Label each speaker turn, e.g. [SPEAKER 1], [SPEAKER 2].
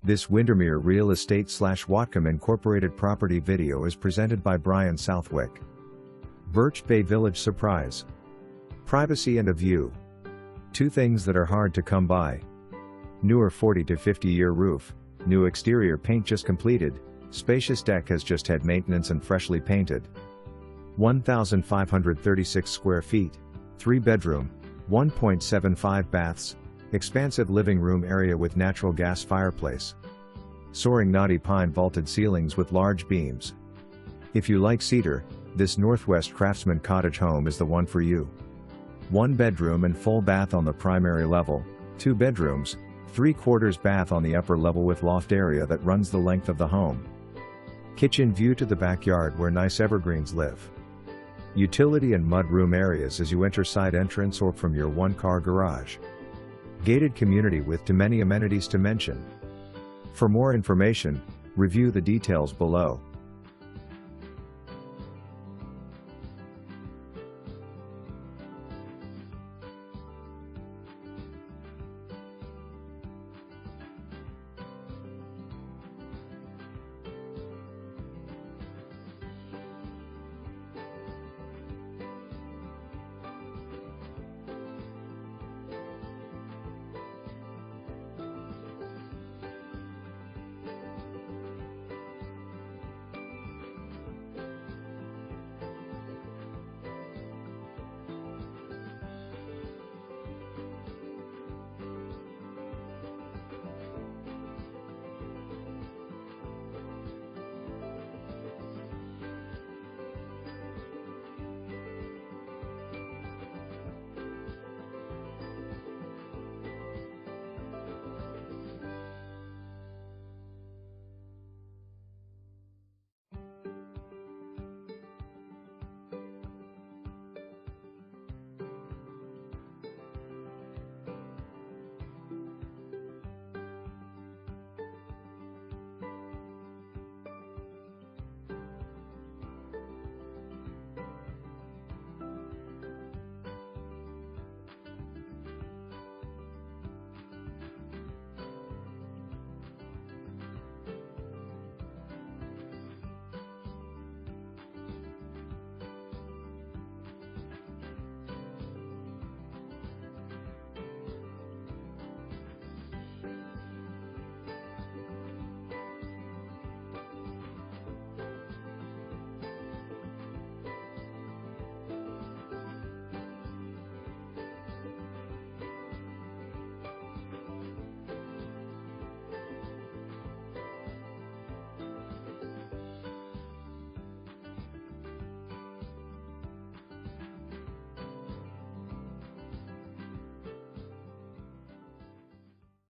[SPEAKER 1] This Windermere Real Estate / Whatcom Incorporated property video is presented by Brian Southwick. Birch Bay Village surprise. Privacy and a view. Two things that are hard to come by. Newer 40 to 50 year roof, new exterior paint just completed, spacious deck has just had maintenance and freshly painted. 1,536 square feet, 3 bedroom, 1.75 baths, expansive living room area with natural gas fireplace. Soaring knotty pine vaulted ceilings with large beams. If you like cedar, this Northwest Craftsman cottage home is the one for you. 1 bedroom and full bath on the primary level, 2 bedrooms, 3/4 bath on the upper level with loft area that runs the length of the home. Kitchen view to the backyard where nice evergreens live. Utility and mud room areas as you enter side entrance or from your 1-car garage. Gated community with too many amenities to mention. For more information, review the details below.